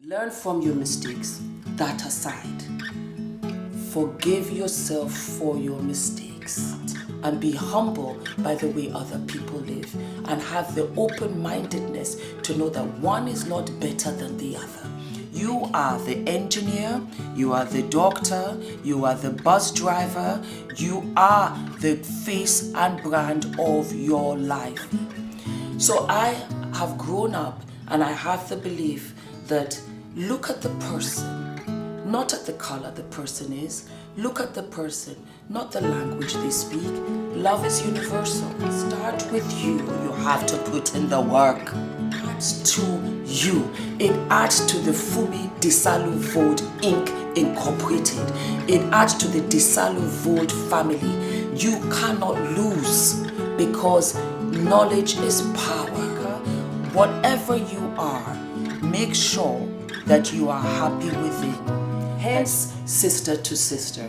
Learn from your mistakes. That aside, forgive yourself for your mistakes and be humble by the way other people live, and have the open-mindedness to know that one is not better than the other. You are the engineer, you are the doctor, you are the bus driver, you are the face and brand of your life. So I have grown up and I have the belief that look at the person, not at the color the person is. Look at the person, not the language they speak. Love is universal. Start with you. You have to put in the work. It adds to you. It adds to the Fumi Desalu-Vold Inc. Incorporated. It adds to the Desalu-Vold family. You cannot lose because knowledge is power. Whatever you are, make sure that you are happy within. Hence, sister to sister.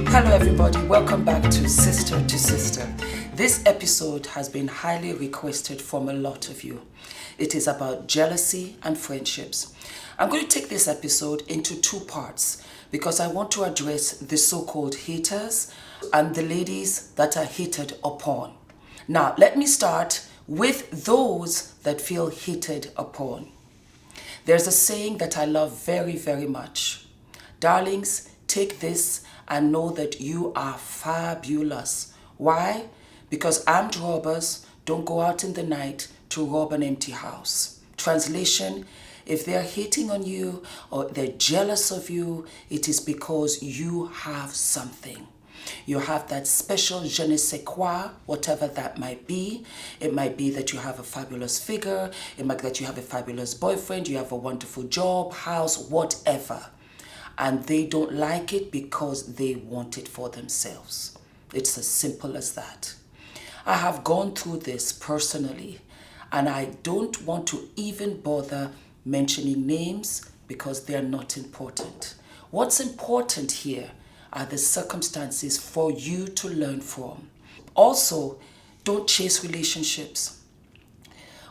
Hello everybody, welcome back to Sister to Sister. This episode has been highly requested from a lot of you. It is about jealousy and friendships. I'm going to take this episode into two parts because I want to address the so-called haters and the ladies that are hated upon. Now, let me start with those that feel hated upon. There's a saying that I love very, very much. Darlings, take this and know that you are fabulous. Why? Because armed robbers don't go out in the night to rob an empty house. Translation, if they're hating on you or they're jealous of you, it is because you have something. You have that special je ne sais quoi, whatever that might be. It might be that you have a fabulous figure. It might be that you have a fabulous boyfriend. You have a wonderful job, house, whatever. And they don't like it because they want it for themselves. It's as simple as that. I have gone through this personally, and I don't want to even bother mentioning names because they're not important. What's important here are the circumstances for you to learn from. Also, don't chase relationships.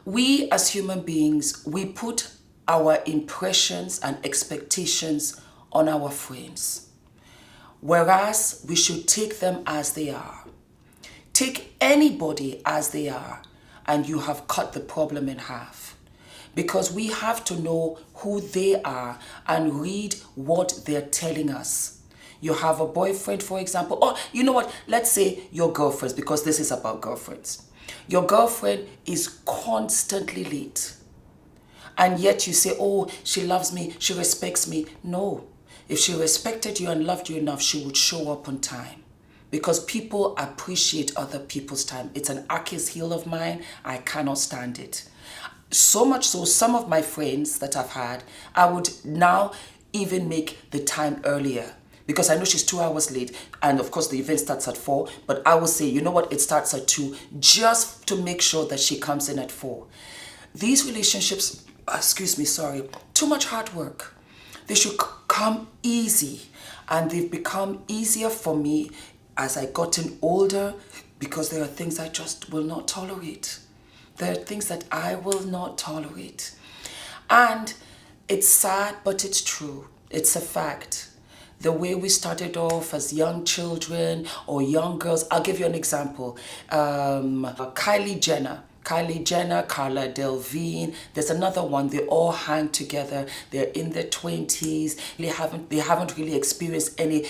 We as human beings, we put our impressions and expectations on our friends, whereas we should take them as they are. Take anybody as they are and you have cut the problem in half, because we have to know who they are and read what they're telling us. You have a boyfriend, for example, or you know what, let's say your girlfriends, because this is about girlfriends. Your girlfriend is constantly late, and yet you say, oh, she loves me, she respects me. No. If she respected you and loved you enough, she would show up on time, because people appreciate other people's time. It's an Achilles heel of mine. I cannot stand it. So much so, some of my friends that I've had, I would now even make the time earlier because I know she's 2 hours late. And of course, the event starts at 4. But I will say, you know what? It starts at 2 just to make sure that she comes in at 4. These relationships, too much hard work. They should come easy, and they've become easier for me as I gotten older because there are things I just will not tolerate. There are things that I will not tolerate. And it's sad, but it's true. It's a fact. The way we started off as young children or young girls, I'll give you an example. Kylie Jenner. Kylie Jenner, Carla Delvine. There's another one. They all hang together. They're in their 20s. They haven't really experienced any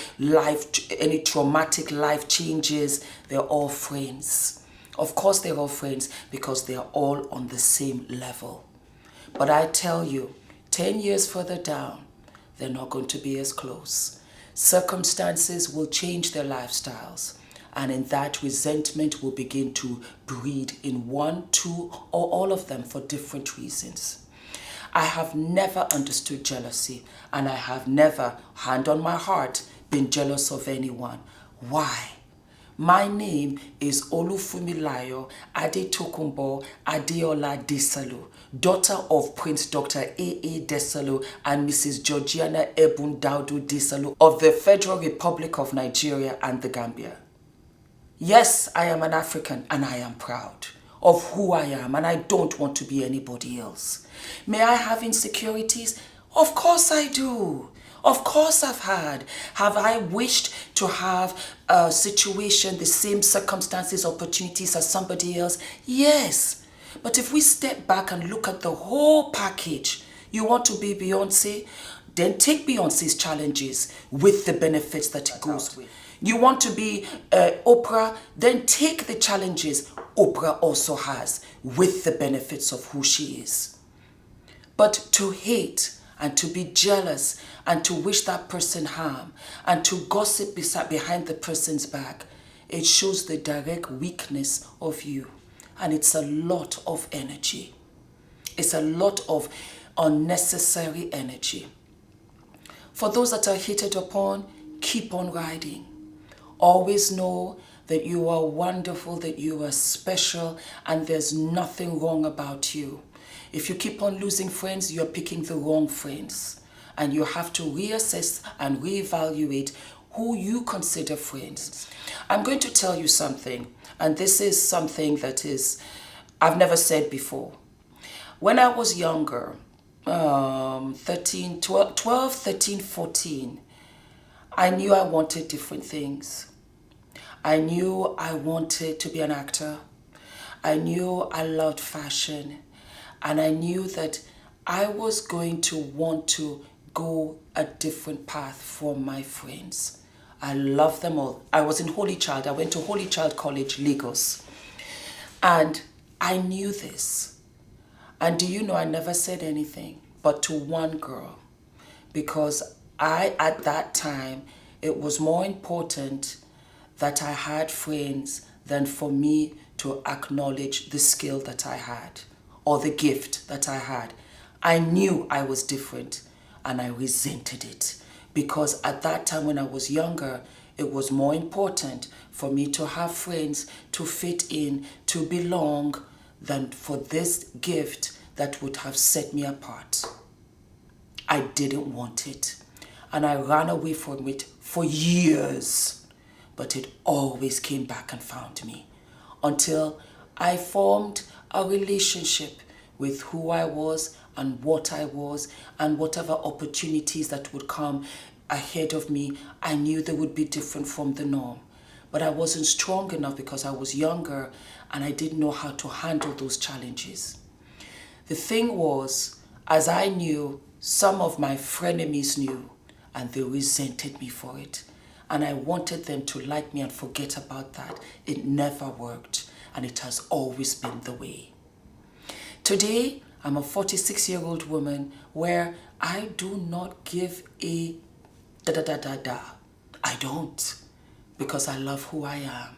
traumatic life changes. They're all friends. Of course, they're all friends because they're all on the same level. But I tell you, 10 years further down, they're not going to be as close. Circumstances will change their lifestyles. And in that, resentment will begin to breed in one, two, or all of them for different reasons. I have never understood jealousy, and I have never, hand on my heart, been jealous of anyone. Why? My name is Olufumilayo Adetokunbo Adeola Desalu, daughter of Prince Dr. A.A. Desalu and Mrs. Georgiana Ebun Daudu Desalu of the Federal Republic of Nigeria and the Gambia. Yes, I am an African and I am proud of who I am, and I don't want to be anybody else. May I have insecurities? Of course I do. Of course I've had. Have I wished to have a situation, the same circumstances, opportunities as somebody else? Yes. But if we step back and look at the whole package, you want to be Beyonce? Then take Beyonce's challenges with the benefits that it goes with. You want to be Oprah? Then take the challenges Oprah also has with the benefits of who she is. But to hate and to be jealous and to wish that person harm and to gossip behind the person's back, it shows the direct weakness of you. And it's a lot of energy. It's a lot of unnecessary energy. For those that are hated upon, keep on riding. Always know that you are wonderful, that you are special, and there's nothing wrong about you. If you keep on losing friends, you're picking the wrong friends. And you have to reassess and reevaluate who you consider friends. I'm going to tell you something, and this is something that I've never said before. When I was younger, 12, 13, 14, I knew I wanted different things. I knew I wanted to be an actor. I knew I loved fashion. And I knew that I was going to want to go a different path from my friends. I love them all. I was in Holy Child. I went to Holy Child College, Lagos. And I knew this. And do you know, I never said anything but to one girl. Because at that time, it was more important that I had friends than for me to acknowledge the skill that I had or the gift that I had. I knew I was different and I resented it because at that time when I was younger, it was more important for me to have friends, to fit in, to belong, than for this gift that would have set me apart. I didn't want it. And I ran away from it for years. But it always came back and found me until I formed a relationship with who I was and what I was, and whatever opportunities that would come ahead of me, I knew they would be different from the norm. But I wasn't strong enough because I was younger and I didn't know how to handle those challenges. The thing was, as I knew, some of my frenemies knew, and they resented me for it. And I wanted them to like me and forget about that. It never worked, and it has always been the way. Today, I'm a 46-year-old woman where I do not give a da-da-da-da-da. I don't, because I love who I am.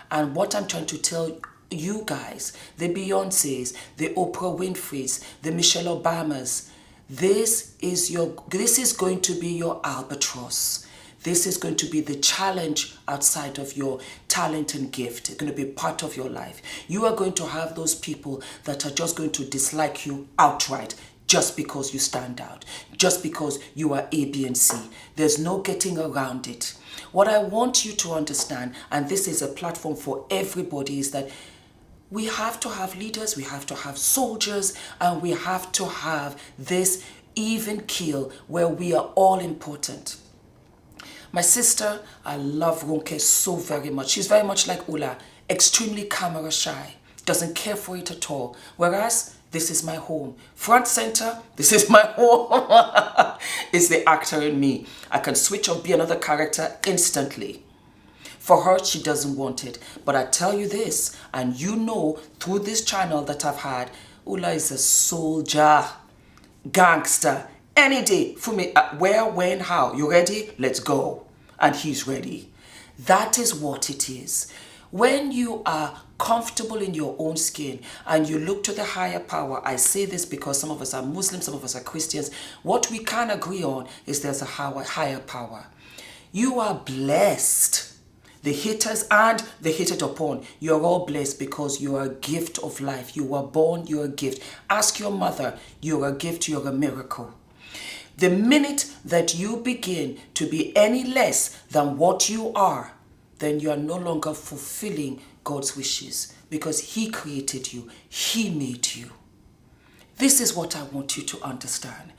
And what I'm trying to tell you guys, the Beyoncés, the Oprah Winfreys, the Michelle Obamas, this is going to be your albatross. This is going to be the challenge outside of your talent and gift. It's going to be part of your life. You are going to have those people that are just going to dislike you outright just because you stand out, just because you are A, B, and C. There's no getting around it. What I want you to understand, and this is a platform for everybody, is that we have to have leaders, we have to have soldiers, and we have to have this even keel where we are all important. My sister, I love Ronke so very much. She's very much like Ula, extremely camera shy. doesn't care for it at all. Whereas this is my home. Front center, this is my home. It's the actor in me. I can switch or be another character instantly. For her, she doesn't want it. But I tell you this, and you know through this channel that I've had, Ula is a soldier, gangster, any day. Fumi, where, when, how? You ready? Let's go. And he's ready. That is what it is. When you are comfortable in your own skin and you look to the higher power, I say this because some of us are Muslims, some of us are Christians, what we can agree on is there's a higher power. You are blessed. The haters and the hated upon, you're all blessed because you are a gift of life. You were born, you're a gift. Ask your mother, you're a gift, you're a miracle. The minute that you begin to be any less than what you are, then you are no longer fulfilling God's wishes because He created you. He made you. This is what I want you to understand.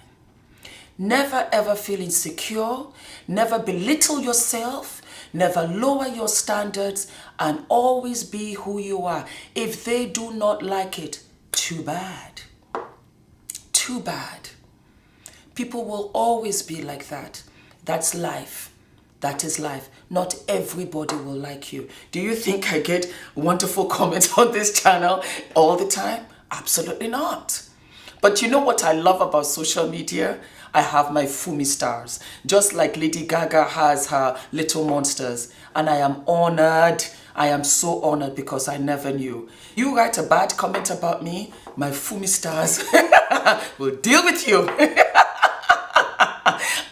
Never ever feel insecure. Never belittle yourself. Never lower your standards, and always be who you are. If they do not like it, too bad. Too bad. People will always be like that. That's life. That is life. Not everybody will like you. Do you think I get wonderful comments on this channel all the time? Absolutely not. But you know what I love about social media? I have my Fumi stars, just like Lady Gaga has her little monsters. And I am honored. I am so honored because I never knew. You write a bad comment about me, my Fumi stars will deal with you.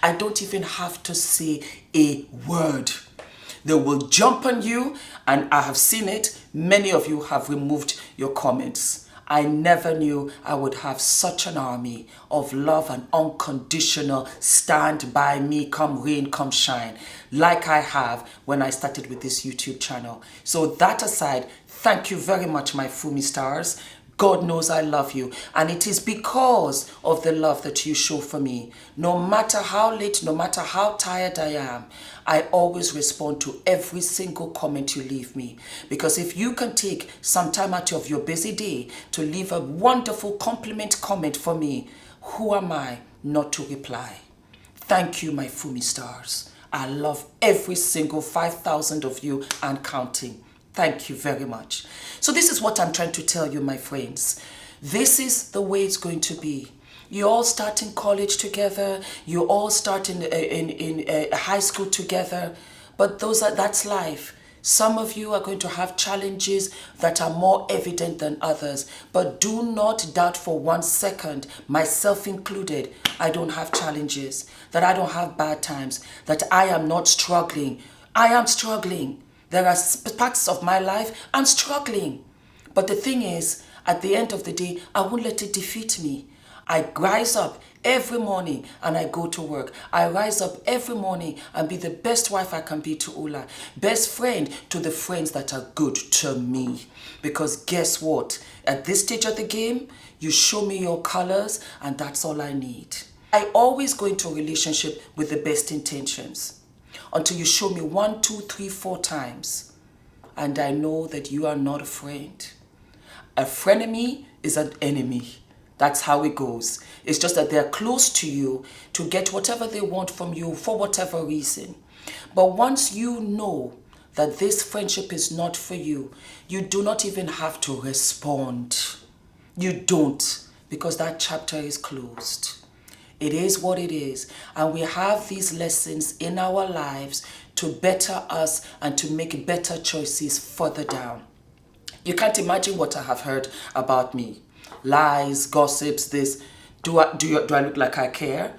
I don't even have to say a word. They will jump on you, and I have seen it. Many of you have removed your comments. I never knew I would have such an army of love and unconditional stand by me, come rain, come shine, like I have when I started with this YouTube channel. So that aside, thank you very much, my Fumi stars. God knows I love you, and it is because of the love that you show for me. No matter how late, no matter how tired I am, I always respond to every single comment you leave me. Because if you can take some time out of your busy day to leave a wonderful compliment comment for me, who am I not to reply? Thank you, my Fumi stars. I love every single 5,000 of you and counting. Thank you very much. So this is what I'm trying to tell you, my friends. This is the way it's going to be. You all start in college together. You all start in high school together. But that's life. Some of you are going to have challenges that are more evident than others. But do not doubt for 1 second, myself included, I don't have challenges, that I don't have bad times, that I am not struggling. I am struggling. There are parts of my life I'm struggling. But the thing is, at the end of the day, I won't let it defeat me. I rise up every morning and I go to work. I rise up every morning and be the best wife I can be to Ula. Best friend to the friends that are good to me. Because guess what? At this stage of the game, you show me your colors and that's all I need. I always go into a relationship with the best intentions. Until you show me 1, 2, 3, 4 times. And I know that you are not a friend. A frenemy is an enemy. That's how it goes. It's just that they're close to you to get whatever they want from you for whatever reason. But once you know that this friendship is not for you, you do not even have to respond. You don't, because that chapter is closed. It is what it is. And we have these lessons in our lives to better us and to make better choices further down. You can't imagine what I have heard about me. Lies, gossips, this. Do I look like I care?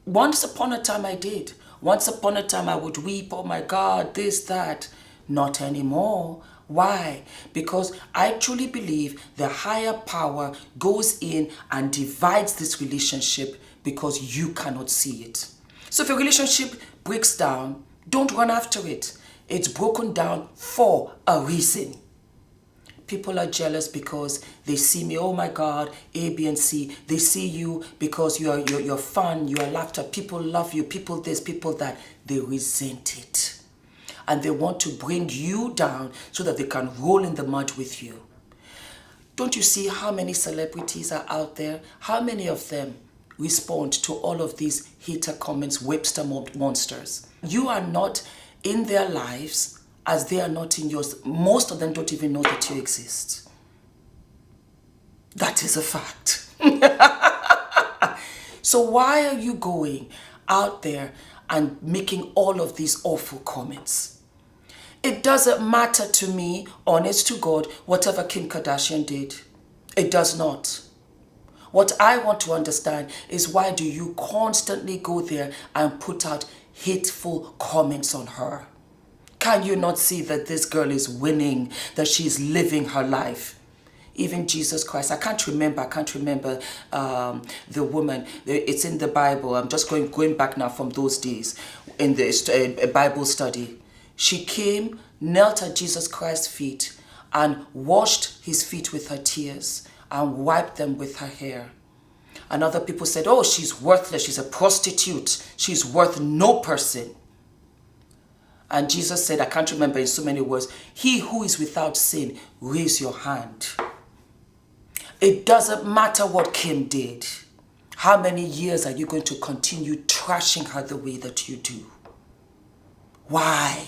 Once upon a time I did. Once upon a time I would weep, oh my God, this, that. Not anymore. Why? Because I truly believe the higher power goes in and divides this relationship because you cannot see it. So if a relationship breaks down, don't run after it. It's broken down for a reason. People are jealous because they see me, oh my God, A, B, and C. They see you because you're fun, you are laughter. People love you, people this, people that. They resent it. And they want to bring you down so that they can roll in the mud with you. Don't you see how many celebrities are out there? How many of them respond to all of these hater comments, Webster monsters? You are not in their lives as they are not in yours. Most of them don't even know that you exist. That is a fact. So why are you going out there and making all of these awful comments? It doesn't matter to me, honest to God, whatever Kim Kardashian did. It does not. What I want to understand is, why do you constantly go there and put out hateful comments on her? Can you not see that this girl is winning, that she's living her life? Even Jesus Christ, I can't remember the woman. It's in the Bible. I'm just going back now from those days in the Bible study. She came, knelt at Jesus Christ's feet and washed his feet with her tears and wiped them with her hair. And other people said, oh, she's worthless. She's a prostitute. She's worth no person. And Jesus said, I can't remember in so many words, he who is without sin, raise your hand. It doesn't matter what Kim did. How many years are you going to continue trashing her the way that you do? Why?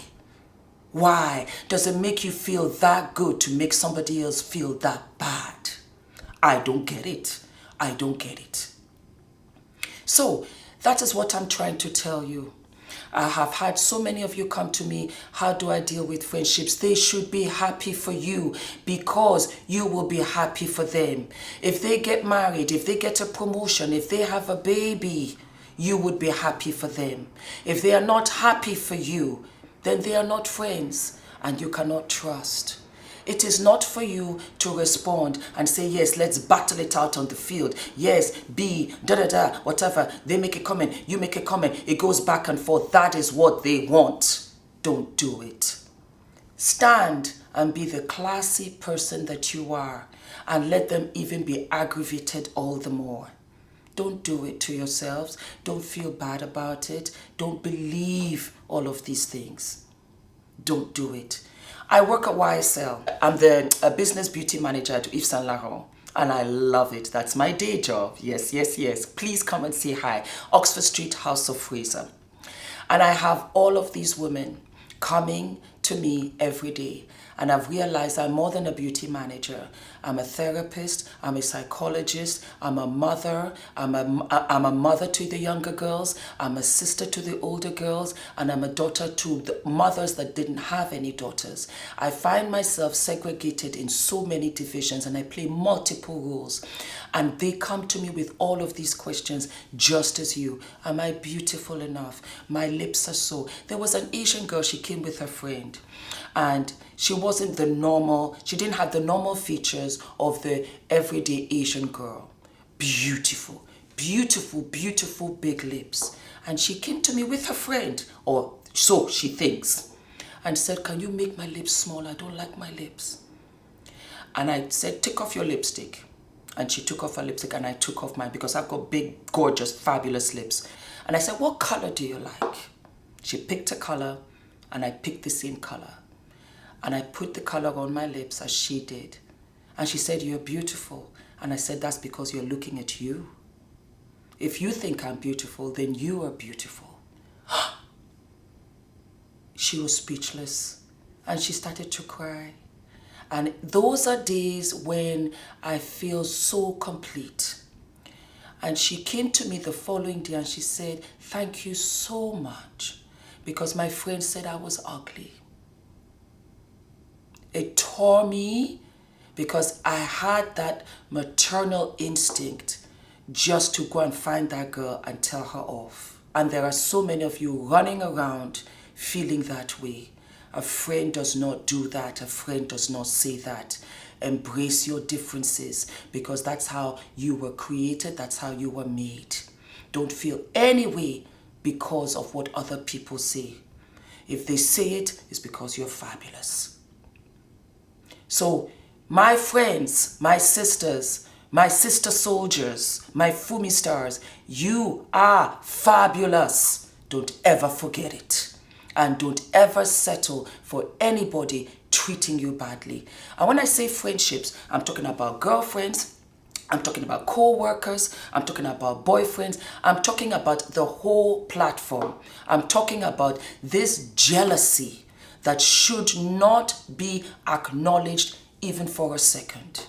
Why does it make you feel that good to make somebody else feel that bad? I don't get it. I don't get it. So that is what I'm trying to tell you. I have had so many of you come to me, how do I deal with friendships? They should be happy for you because you will be happy for them. If they get married, if they get a promotion, if they have a baby, you would be happy for them. If they are not happy for you, then they are not friends and you cannot trust. It is not for you to respond and say, yes, let's battle it out on the field. Yes, be, da-da-da, whatever. They make a comment, you make a comment. It goes back and forth. That is what they want. Don't do it. Stand and be the classy person that you are and let them even be aggravated all the more. Don't do it to yourselves. Don't feel bad about it. Don't believe all of these things. Don't do it. I work at YSL. I'm the business beauty manager at Yves Saint Laurent, and I love it. That's my day job. Yes, yes, yes. Please come and say hi. Oxford Street, House of Fraser. And I have all of these women coming to me every day. And I've realized I'm more than a beauty manager. I'm a therapist, I'm a psychologist, I'm a mother, I'm a mother to the younger girls, I'm a sister to the older girls, and I'm a daughter to the mothers that didn't have any daughters. I find myself segregated in so many divisions and I play multiple roles. And they come to me with all of these questions, just as you. Am I beautiful enough? My lips are so. There was an Asian girl, she came with her friend. And she wasn't the normal, she didn't have the normal features of the everyday Asian girl. Beautiful, beautiful, beautiful big lips. And she came to me with her friend, or so she thinks, and said, can you make my lips small? I don't like my lips. And I said, take off your lipstick. And she took off her lipstick and I took off mine because I've got big, gorgeous, fabulous lips. And I said, what color do you like? She picked a color and I picked the same color. And I put the color on my lips as she did. And she said, you're beautiful. And I said, that's because you're looking at you. If you think I'm beautiful, then you are beautiful. She was speechless and she started to cry. And those are days when I feel so complete. And she came to me the following day and she said, thank you so much because my friend said I was ugly. It tore me because I had that maternal instinct just to go and find that girl and tell her off. And there are so many of you running around feeling that way. A friend does not do that. A friend does not say that. Embrace your differences because that's how you were created. That's how you were made. Don't feel any way because of what other people say. If they say it, it's because you're fabulous. So my friends, my sisters, my sister soldiers, my Fumi stars, you are fabulous. Don't ever forget it. And don't ever settle for anybody treating you badly. And when I say friendships, I'm talking about girlfriends, I'm talking about co-workers, I'm talking about boyfriends, I'm talking about the whole platform. I'm talking about this jealousy that should not be acknowledged even for a second.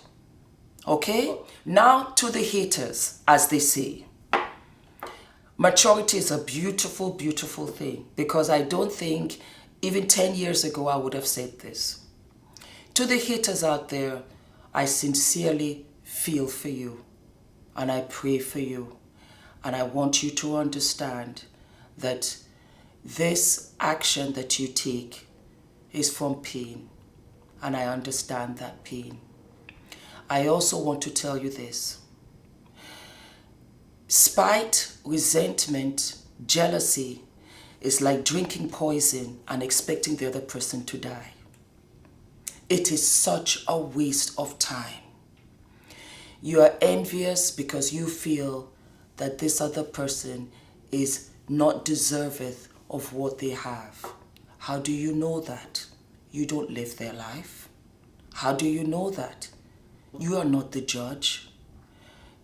Okay? Now to the haters, as they say. Maturity is a beautiful, beautiful thing, because I don't think even 10 years ago I would have said this. To the haters out there, I sincerely feel for you and I pray for you. And I want you to understand that this action that you take is from pain, and I understand that pain. I also want to tell you this. Spite, resentment, jealousy is like drinking poison and expecting the other person to die. It is such a waste of time. You are envious because you feel that this other person is not deserving of what they have. How do you know that? You don't live their life. How do you know that? You are not the judge.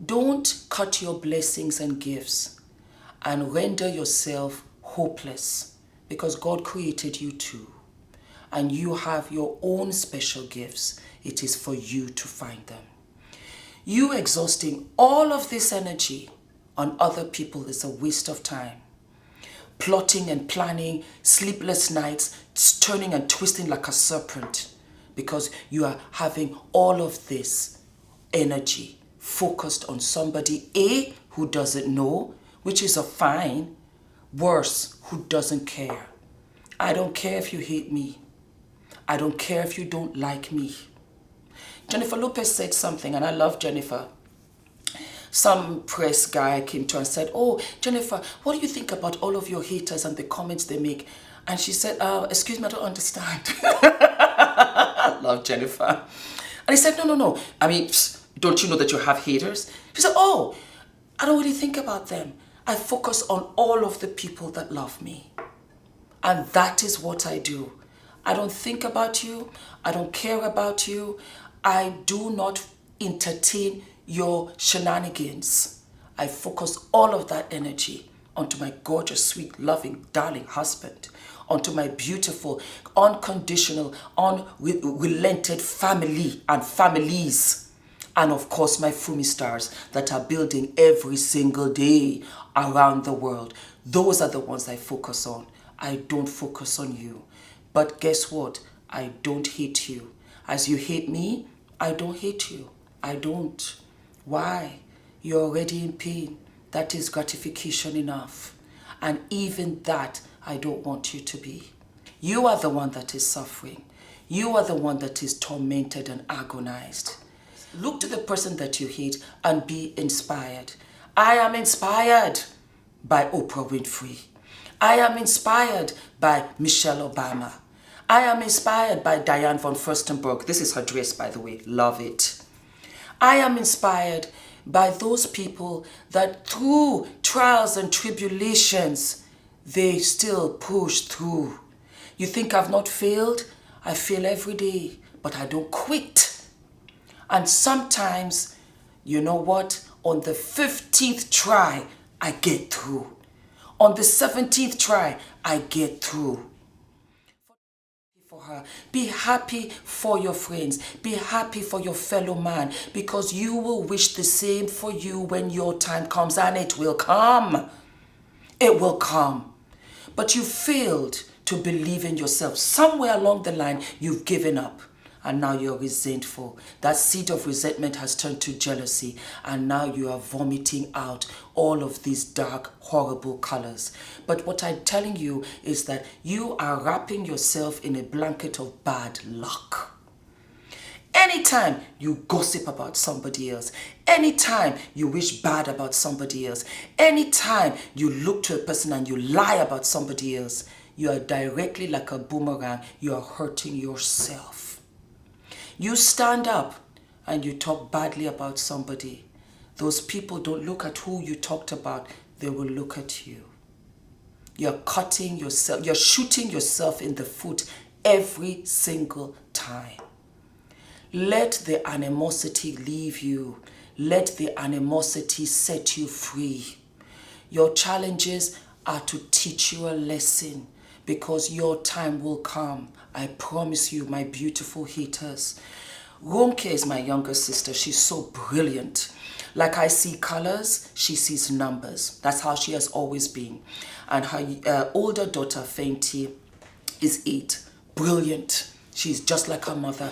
Don't cut your blessings and gifts and render yourself hopeless, because God created you too. And you have your own special gifts. It is for you to find them. You exhausting all of this energy on other people is a waste of time. Plotting and planning, sleepless nights, turning and twisting like a serpent, because you are having all of this energy focused on somebody A, who doesn't know, which is a fine, worse, who doesn't care. I don't care if you hate me. I don't care if you don't like me. Jennifer Lopez said something, and I love Jennifer. Some press guy came to her and said, "Oh, Jennifer, what do you think about all of your haters and the comments they make?" And she said, "Excuse me, I don't understand." I love Jennifer. And he said, no. I mean, don't you know that you have haters? She said, "Oh, I don't really think about them. I focus on all of the people that love me. And that is what I do. I don't think about you. I don't care about you. I do not entertain your shenanigans. I focus all of that energy onto my gorgeous, sweet, loving, darling husband, onto my beautiful, unconditional, unrelented family and families, and of course my Fumi stars that are building every single day around the world. Those are the ones I focus on. I don't focus on you. But guess what? I don't hate you. As you hate me, I don't hate you. I don't. Why? You're already in pain. That is gratification enough. And even that, I don't want you to be. You are the one that is suffering. You are the one that is tormented and agonized. Look to the person that you hate and be inspired. I am inspired by Oprah Winfrey. I am inspired by Michelle Obama. I am inspired by Diane von Furstenberg. This is her dress, by the way. Love it. I am inspired by those people that through trials and tribulations, they still push through. You think I've not failed? I fail every day, but I don't quit. And sometimes, you know what? On the 15th try, I get through. On the 17th try, I get through. For her, be happy for your friends. Be happy for your fellow man, because you will wish the same for you when your time comes, and it will come. It will come. But you failed to believe in yourself. Somewhere along the line, you've given up. And now you're resentful. That seed of resentment has turned to jealousy. And now you are vomiting out all of these dark, horrible colors. But what I'm telling you is that you are wrapping yourself in a blanket of bad luck. Anytime you gossip about somebody else, anytime you wish bad about somebody else, anytime you look to a person and you lie about somebody else, you are directly like a boomerang. You are hurting yourself. You stand up and you talk badly about somebody. Those people don't look at who you talked about. They will look at you. You're cutting yourself. You're shooting yourself in the foot every single time. Let the animosity leave you. Let the animosity set you free. Your challenges are to teach you a lesson, because your time will come. I promise you, my beautiful haters. Ronke is my younger sister. She's so brilliant. Like I see colors, she sees numbers. That's how she has always been. And her older daughter, Fenty, is 8. Brilliant. She's just like her mother.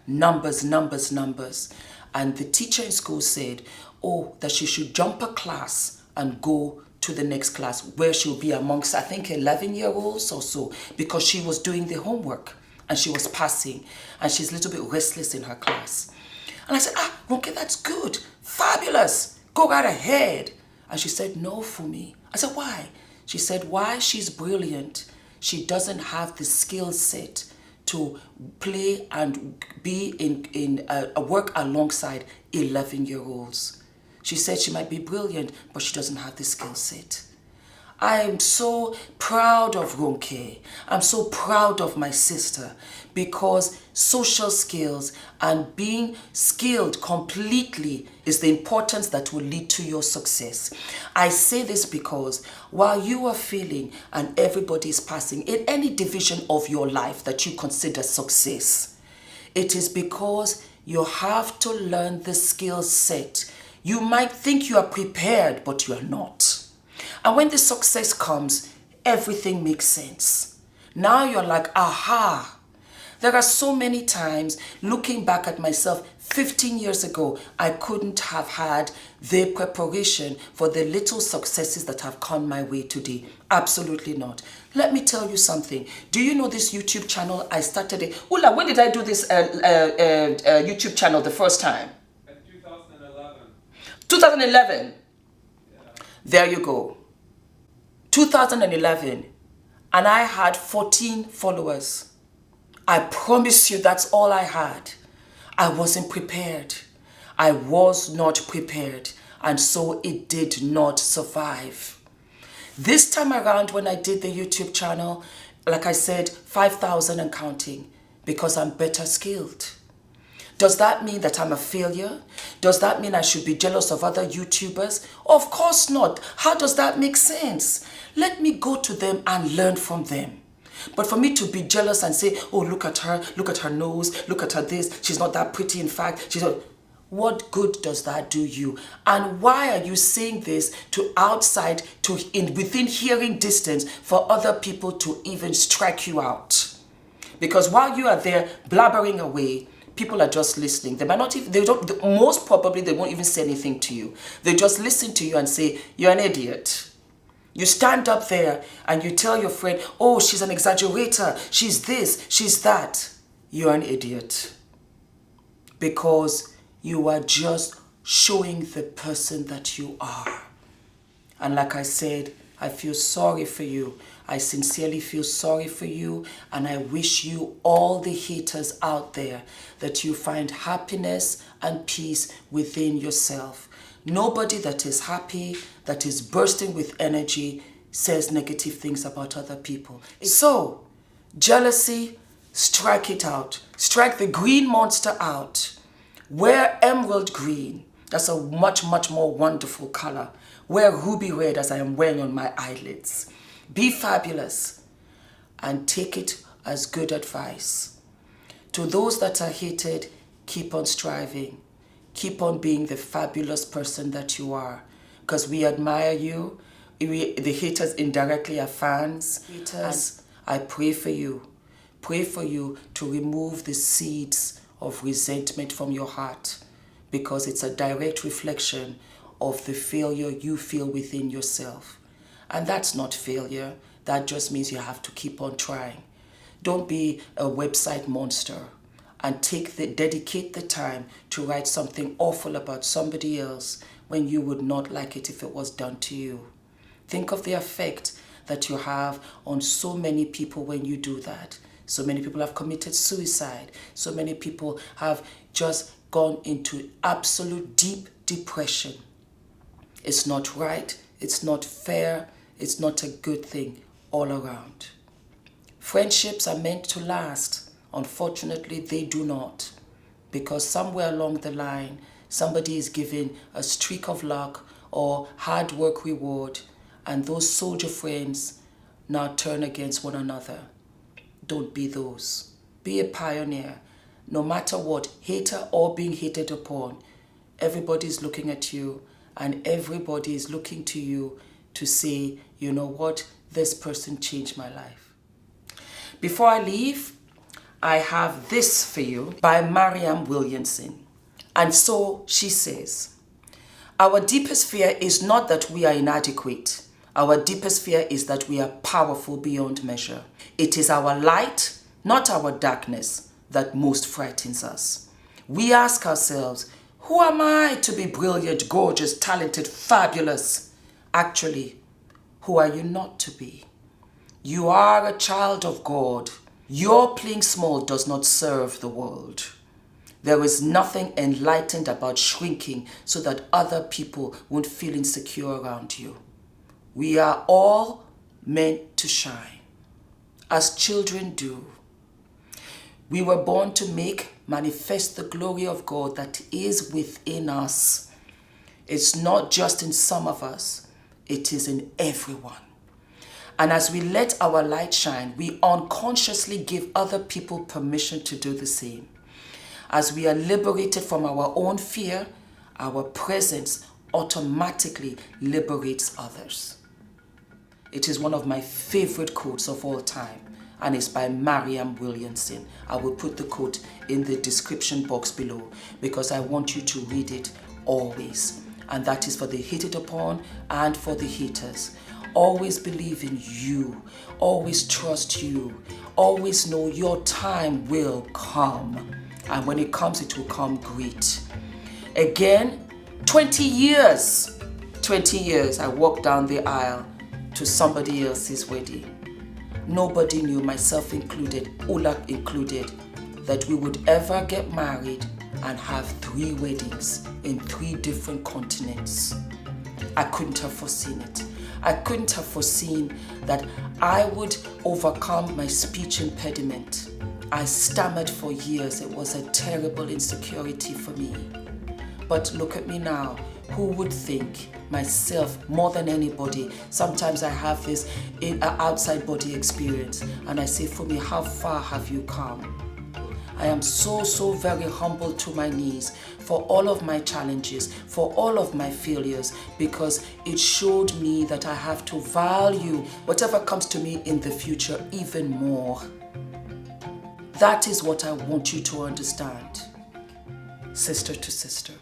Numbers, numbers, numbers. And the teacher in school said, oh, that she should jump a class and go to the next class where she'll be amongst, I think, 11-year-olds or so, because she was doing the homework and she was passing and she's a little bit restless in her class. And I said, okay, that's good. Fabulous. Go right ahead. And she said, no, Fumi. I said, why? She said, why? She's brilliant. She doesn't have the skill set to play and be in a work alongside 11-year-olds. She said she might be brilliant, but she doesn't have the skill set. I am so proud of Ronke. I'm so proud of my sister, because social skills and being skilled completely is the importance that will lead to your success. I say this because while you are feeling and everybody is passing in any division of your life that you consider success, it is because you have to learn the skill set. You might think you are prepared, but you are not. And when the success comes, everything makes sense. Now you're like, aha. There are so many times, looking back at myself 15 years ago, I couldn't have had the preparation for the little successes that have come my way today. Absolutely not. Let me tell you something. Do you know this YouTube channel? I started it. Ula, when did I do this YouTube channel the first time? 2011. Yeah. There you go. 2011. And I had 14 followers. I promise you that's all I had. I wasn't prepared. I was not prepared. And so it did not survive. This time around when I did the YouTube channel, like I said, 5,000 and counting, because I'm better skilled. Does that mean that I'm a failure? Does that mean I should be jealous of other YouTubers? Of course not. How does that make sense? Let me go to them and learn from them. But for me to be jealous and say, oh, look at her nose, look at her this, she's not that pretty in fact, she's not... What good does that do you? And why are you saying this to outside, within hearing distance, for other people to even strike you out? Because while you are there blabbering away, people are just listening. They might not even, most probably they won't even say anything to you. They just listen to you and say, you're an idiot. You stand up there and you tell your friend, oh, she's an exaggerator, she's this, she's that. You're an idiot. Because you are just showing the person that you are. And like I said, I feel sorry for you. I sincerely feel sorry for you, and I wish you, all the haters out there, that you find happiness and peace within yourself. Nobody that is happy, that is bursting with energy, says negative things about other people. So, jealousy, strike it out. Strike the green monster out. Wear emerald green. That's a much, much more wonderful color. Wear ruby red, as I am wearing on my eyelids. Be fabulous and take it as good advice. To those that are hated, keep on striving. Keep on being the fabulous person that you are, because we admire you. The haters indirectly are fans. Haters, I pray for you. Pray for you to remove the seeds of resentment from your heart, because it's a direct reflection of the failure you feel within yourself. And that's not failure. That just means you have to keep on trying. Don't be a website monster, and dedicate the time to write something awful about somebody else when you would not like it if it was done to you. Think of the effect that you have on so many people when you do that. So many people have committed suicide. So many people have just gone into absolute deep depression. It's not right. It's not fair. It's not a good thing all around. Friendships are meant to last. Unfortunately, they do not, because somewhere along the line, somebody is given a streak of luck or hard work reward, and those soldier friends now turn against one another. Don't be those. Be a pioneer. No matter what, hater or being hated upon, everybody's looking at you, and everybody is looking to you to say, you know what, this person changed my life. Before I leave, I have this for you by Marianne Williamson. And so she says, our deepest fear is not that we are inadequate. Our deepest fear is that we are powerful beyond measure. It is our light, not our darkness, that most frightens us. We ask ourselves, who am I to be brilliant, gorgeous, talented, fabulous? Actually, who are you not to be? You are a child of God. Your playing small does not serve the world. There is nothing enlightened about shrinking so that other people won't feel insecure around you. We are all meant to shine, as children do. We were born to manifest the glory of God that is within us. It's not just in some of us, it is in everyone. And as we let our light shine, we unconsciously give other people permission to do the same. As we are liberated from our own fear, our presence automatically liberates others. It is one of my favorite quotes of all time, and it's by Marianne Williamson. I will put the quote in the description box below because I want you to read it always. And that is for the hated upon and for the haters. Always believe in you. Always trust you. Always know your time will come. And when it comes, it will come great. Again, 20 years I walked down the aisle to somebody else's wedding. Nobody knew, myself included, Ula included, that we would ever get married and have 3 weddings in 3 different continents. I couldn't have foreseen it. I couldn't have foreseen that I would overcome my speech impediment. I stammered for years. It was a terrible insecurity for me. But look at me now. Who would think? Myself more than anybody. Sometimes I have this outside body experience and I say, Fumi, how far have you come? I am so very humble to my knees for all of my challenges, for all of my failures, because it showed me that I have to value whatever comes to me in the future even more. That is what I want you to understand, sister to sister.